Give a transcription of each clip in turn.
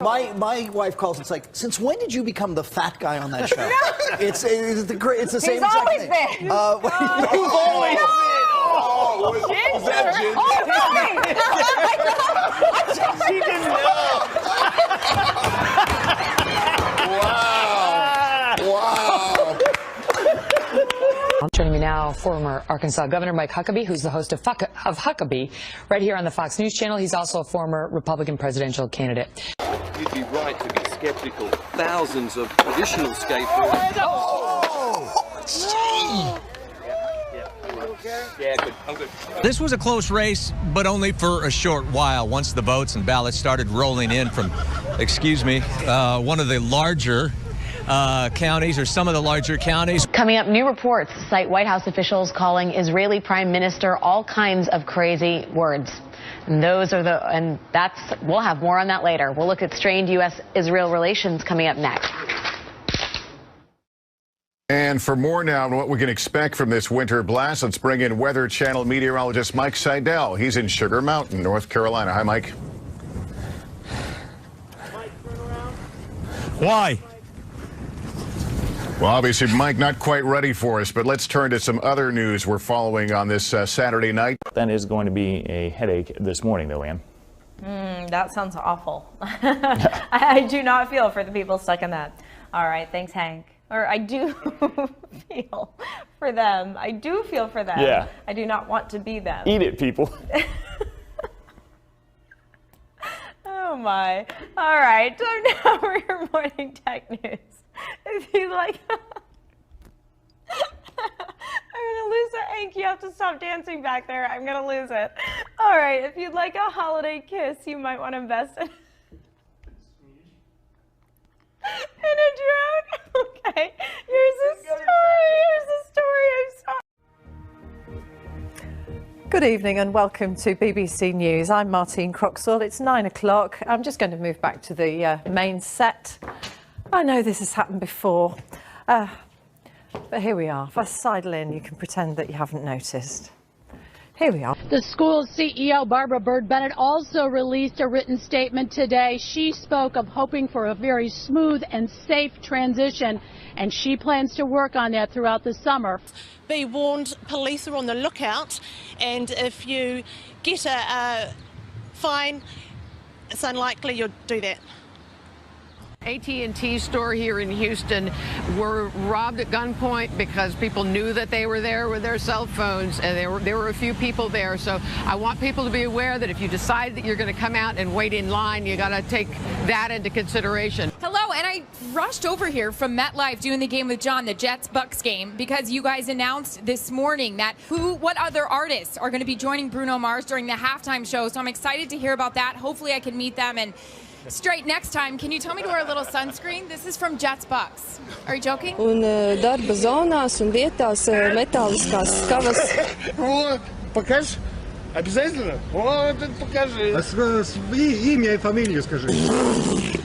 My wife calls. It's like, since when did you become the fat guy on that show? it's the same. He's always been. You've always been. Oh, was that Ginger? Oh, She didn't know. Wow. Joining me now, former Arkansas Governor Mike Huckabee, who's the host of Huckabee, right here on the Fox News Channel. He's also a former Republican presidential candidate. You'd be right to be skeptical. Thousands of traditional skateboarders. Yeah, good. I'm good. This was a close race, but only for a short while. Once the votes and ballots started rolling in from, one of the larger counties, or some of the larger counties. Coming up, new reports cite White House officials calling Israeli Prime Minister all kinds of crazy words. And we'll have more on that later. We'll look at strained U.S.-Israel relations coming up next. And for more now on what we can expect from this winter blast, let's bring in Weather Channel meteorologist Mike Seidel. He's in Sugar Mountain, North Carolina. Hi, Mike. Why? Well, obviously, Mike, not quite ready for us, but let's turn to some other news we're following on this Saturday night. That is going to be a headache this morning, though, Ann. That sounds awful. I do not feel for the people stuck in that. All right, thanks, Hank. Or I do feel for them. I do feel for them. Yeah. I do not want to be them. Eat it, people. Oh, my. All right, time now for your morning tech news. If you like, I'm gonna lose it, Hank. You have to stop dancing back there. I'm gonna lose it. All right, if you'd like a holiday kiss, you might want to invest in a drone. Okay, here's the story. I'm sorry. Good evening and welcome to BBC News. I'm Martine Croxall. It's 9 o'clock. I'm just going to move back to the main set. I know this has happened before, but here we are. If I sidle in, you can pretend that you haven't noticed. Here we are. The school's CEO, Barbara Byrd Bennett, also released a written statement today. She spoke of hoping for a very smooth and safe transition, and she plans to work on that throughout the summer. Be warned, police are on the lookout, and if you get a fine, it's unlikely you'll do that. AT&T store here in Houston were robbed at gunpoint because people knew that they were there with their cell phones, and there were a few people there. So I want people to be aware that if you decide that you're going to come out and wait in line, you got to take that into consideration. Hello, and I rushed over here from MetLife doing the Game with John, the Jets-Bucks game, because you guys announced this morning that what other artists are going to be joining Bruno Mars during the halftime show. So I'm excited to hear about that. Hopefully I can meet them. And straight next time, can you tell me to wear a little sunscreen? This is from Jets Bucks. Are you joking? Un darba zonās un vietās metāliskās skavas. Покажешь? Обязательно? Вот, покажи. Имя и фамилию скажи.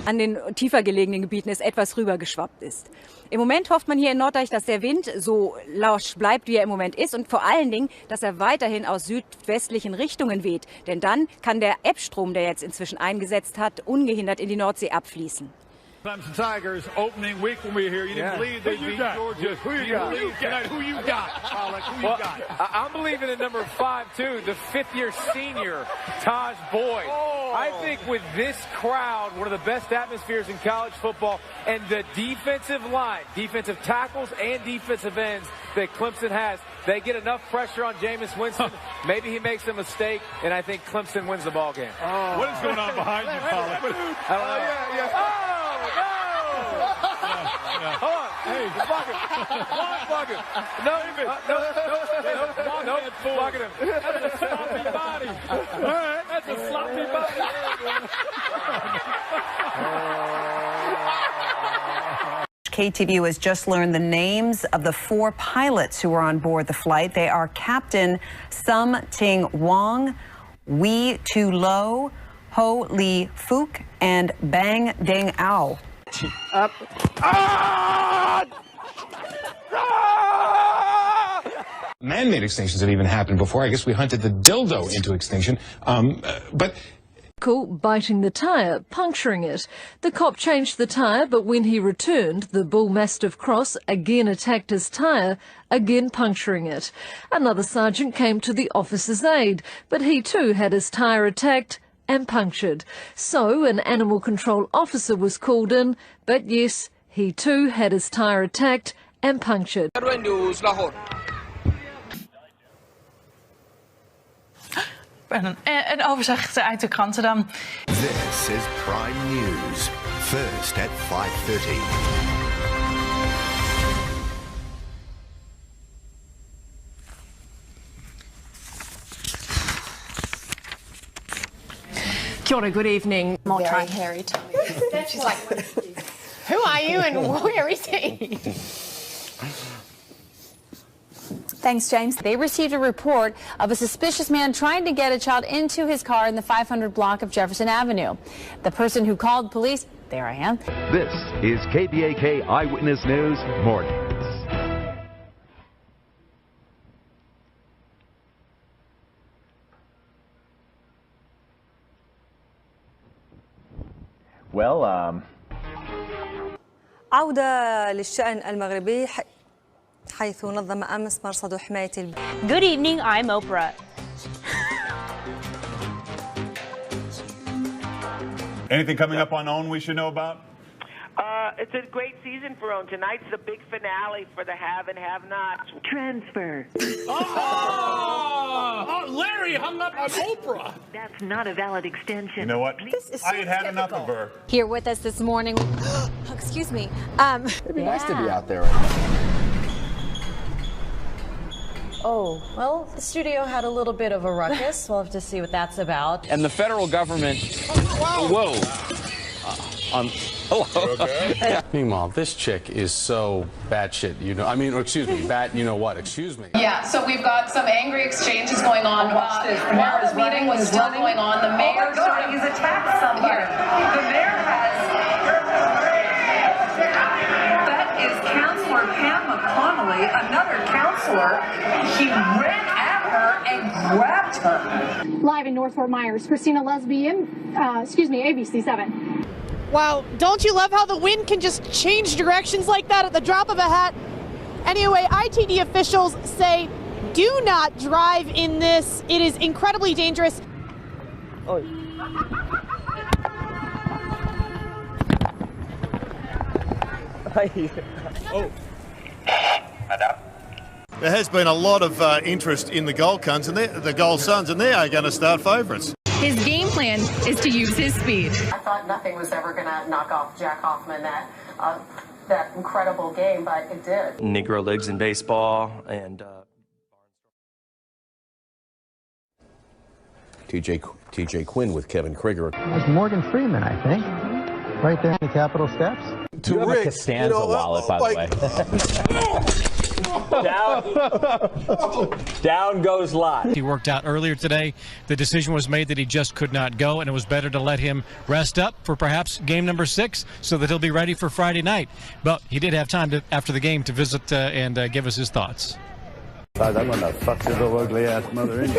An den tiefer gelegenen Gebieten es etwas rübergeschwappt ist. Im Moment hofft man hier in Norddeich, dass der Wind so lausch bleibt, wie er im Moment ist, und vor allen Dingen, dass er weiterhin aus südwestlichen Richtungen weht. Denn dann kann der Ebbstrom, der jetzt inzwischen eingesetzt hat, ungehindert in die Nordsee abfließen. Clemson Tigers opening week when we were here. You didn't believe they beat Georgia. Who you got? Who you got? Who you got? I'm believing in number 5 too, the 5th-year senior Taj Boyd. I think with this crowd, one of the best atmospheres in college football, and the defensive line, defensive tackles and defensive ends that Clemson has, they get enough pressure on Jameis Winston. Maybe he makes a mistake, and I think Clemson wins the ball game. What is going on behind you, Pollard? Hold on. Hey, block him. Block him. No, block him. That's a sloppy body. That's a sloppy body. KTVU has just learned the names of the 4 pilots who were on board the flight. They are Captain Sum Ting Wong, Wee Tu Lo, Ho Lee Fook, and Bang Ding Ao. Up. Man-made extinctions have even happened before. I guess we hunted the dildo into extinction. But vehicle, biting the tyre, puncturing it. The cop changed the tyre, but when he returned, the Bull Mastiff Cross again attacked his tyre, again puncturing it. Another sergeant came to the officer's aid, but he too had his tyre attacked and punctured. So an animal control officer was called in, but yes, he too had his tyre attacked and punctured. Een overzicht uit de kranten dan. This is Prime News. First at 5:30. Kia ora, good evening. Very hairy tummy. That's like, who are you and where is he? Thanks, James. They received a report of a suspicious man trying to get a child into his car in the 500 block of Jefferson Avenue. The person who called police, there I am. This is KBAK Eyewitness News Mornings. Well, عودة للشأن المغربي حيث نظم أمس مرصد حماية Good evening, I'm Oprah. Anything coming up on OWN we should know about? It's a great season for OWN. Tonight's the big finale for the have and have-nots. Transfer. Oh, Larry hung up on Oprah. That's not a valid extension. You know what? I had had enough of her. Here with us this morning. Excuse me. It'd be nice to be out there right now. Oh, well, the studio had a little bit of a ruckus. We'll have to see what that's about. And the federal government... Whoa. Hello. Okay? Meanwhile, this chick is so batshit, you know. I mean, excuse me, you know what? Excuse me. Yeah, so we've got some angry exchanges going on. While the meeting was still going on, the mayor he's attacked somebody. The mayor has... That is Councilor Pam McConnelly, another councilor. He ran at her and grabbed her. Live in North Fort Myers, Christina Lesbian, ABC 7. Wow, don't you love how the wind can just change directions like that at the drop of a hat? Anyway, ITD officials say do not drive in this. It is incredibly dangerous. Oh. There has been a lot of interest in the Gold Suns, and they are going to start favourites. His game plan is to use his speed. I thought nothing was ever going to knock off Jack Hoffman that incredible game, but it did. Negro Leagues in baseball and TJ Quinn with Kevin Krieger. It was Morgan Freeman, I think, right there in the Capitol steps. You have a Costanza wallet, by the way. Down goes Lot. He worked out earlier today. The decision was made that he just could not go, and it was better to let him rest up for perhaps game number 6 so that he'll be ready for Friday night. But he did have time after the game to visit and give us his thoughts. I'm gonna fuck your little ugly ass mother in.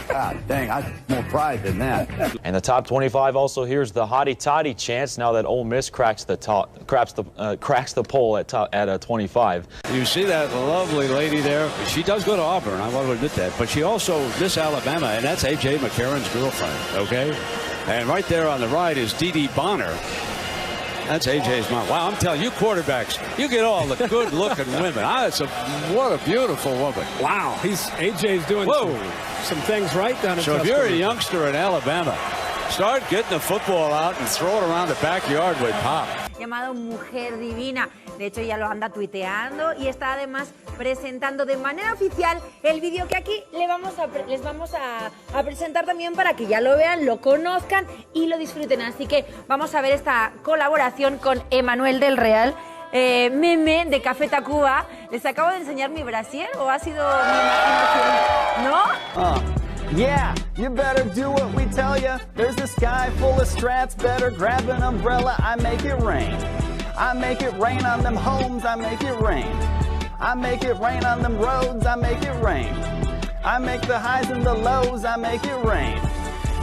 God dang, I have more pride than that. And the top 25 also here's the hottie toddy chance now that Ole Miss cracks the poll at 25. You see that lovely lady there? She does go to Auburn, I want to admit that, but she also Miss Alabama, and that's A.J. McCarron's girlfriend, okay? And right there on the right is Dee Dee Bonner. That's AJ's mom. Wow, I'm telling you, quarterbacks, you get all the good-looking women. What a beautiful woman. Wow. AJ's doing some things right down in So if you're a youngster in Alabama, start getting the football out and throw it around the backyard with Pop. Llamado Mujer Divina. De hecho, ya lo anda tuiteando y está además presentando de manera oficial el vídeo que aquí les vamos a presentar también para que ya lo vean, lo conozcan y lo disfruten. Así que vamos a ver esta colaboración con Emanuel del Real, meme de Café Tacuba. ¿Les acabo de enseñar mi brasier o ha sido mi imaginación? ¿No? Yeah, you better do what we tell ya. There's a sky full of strats, better grab an umbrella, I make it rain. I make it rain on them homes, I make it rain. I make it rain on them roads, I make it rain. I make the highs and the lows, I make it rain.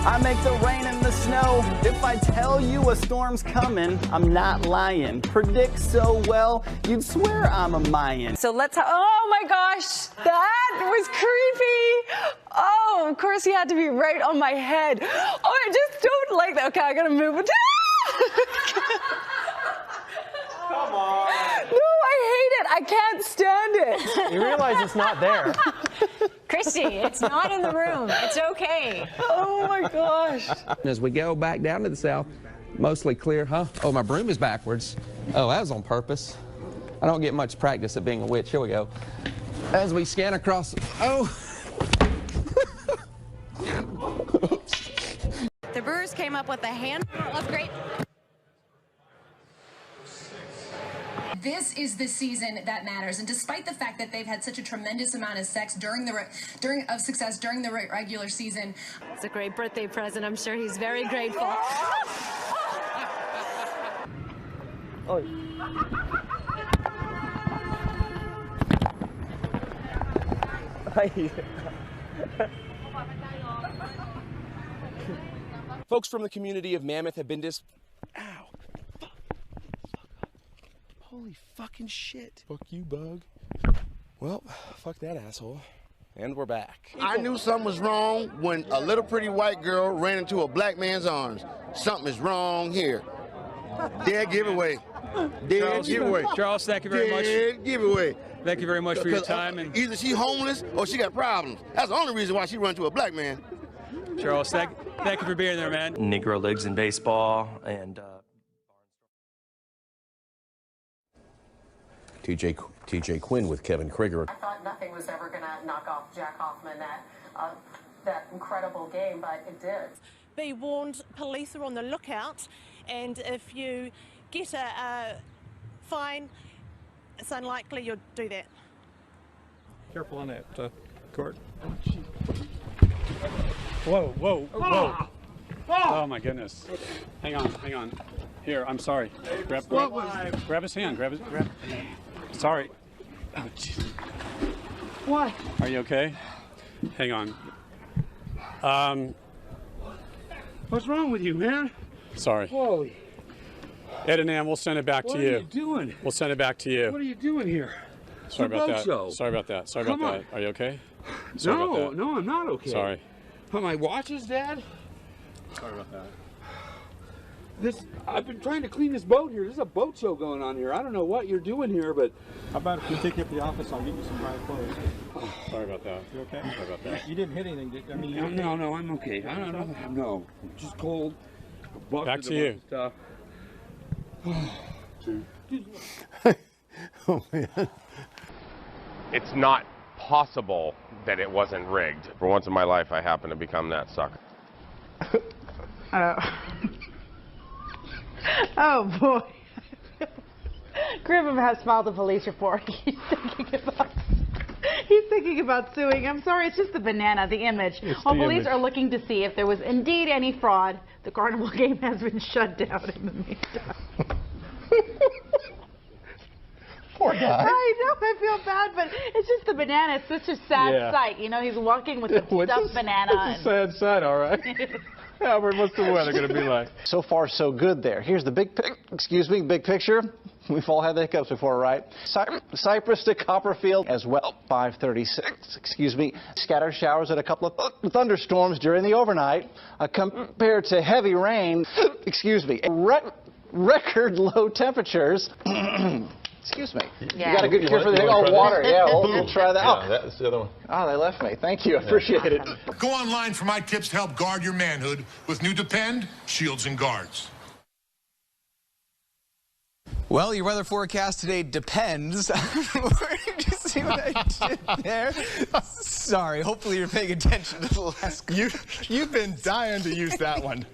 I make the rain and the snow. If I tell you a storm's coming, I'm not lying. Predict so well, you'd swear I'm a Mayan. So let's oh my gosh, that was creepy. Oh, of course he had to be right on my head. Oh, I just don't like that. Okay, I gotta move it. Come on. No, I hate it. I can't stand it. You realize it's not there. Christy, it's not in the room. It's okay. Oh my gosh. As we go back down to the south, mostly clear, huh? Oh, my broom is backwards. Oh, that was on purpose. I don't get much practice at being a witch. Here we go. As we scan across, oh. The Brewers came up with a handful of great. This is the season that matters, and despite the fact that they've had such a tremendous amount of success during the regular season, It's a great birthday present. I'm sure he's very grateful. Oh. Folks from the community of Mammoth have been Ow. Holy fucking shit. Fuck you, bug. Well, fuck that asshole. And we're back. I knew something was wrong when a little pretty white girl ran into a black man's arms. Something is wrong here. Dead giveaway. Dead giveaway. Charles, thank you very much. Dead giveaway. Thank you very much for your time. And either she homeless or she got problems. That's the only reason why she run to a black man. Charles, thank you for being there, man. Negro leagues in baseball and TJ Quinn with Kevin Krieger. I thought nothing was ever going to knock off Jack Hoffman that incredible game, but it did. Be warned, police are on the lookout, and if you get a fine, it's unlikely you'll do that. Careful on that, Court. Whoa, whoa, whoa. Oh, my goodness. Hang on. Here, I'm sorry. Grab his hand. Grab. Sorry. Oh, jeez. What? Are you okay? Hang on. What's wrong with you, man? Sorry. Holy. Ed and Ann, we'll send it back to you. What are you doing? We'll send it back to you. What are you doing here? Sorry about that. Show. Sorry about that. Sorry Come about on. that. Are you okay? Sorry about that. No, I'm not okay. Sorry. Are my watches, Dad? Sorry about that. I've been trying to clean this boat here. There's a boat show going on here. I don't know what you're doing here, but how about if we take you up to the office? I'll get you some dry clothes. Sorry about that. You okay? Sorry about that. You didn't hit anything, did you? I mean, no, I'm okay. I don't know. No, just cold. Back to you. Stuff. Oh, man. It's not possible that it wasn't rigged. For once in my life, I happen to become that sucker. Oh boy. Griffin has filed a police report. He's thinking about suing. I'm sorry, it's just the banana, the image. While police are looking to see if there was indeed any fraud, the carnival game has been shut down in the meantime. Poor guy. I know, I feel bad, but it's just the banana. It's such a sad sight. You know, he's walking with a stuffed banana. It's a sad sight, all right. Albert, what's the weather going to be like? So far, so good there. Here's the big picture. We've all had the hiccups before, right? Cypress to Copperfield as well. 5:36. Scattered showers and a couple of thunderstorms during the overnight. Compared to heavy rain. Record low temperatures. Excuse me. Yeah. You got a good cure for the water. Yeah, we'll try that. Yeah, that's the other one. Oh, they left me. Thank you. I appreciate it. Go online for my tips to help guard your manhood with new Depend Shields and Guards. Well, your weather forecast today depends. Did you see what I did there? Sorry. Hopefully you're paying attention to the last. You've been dying to use that one.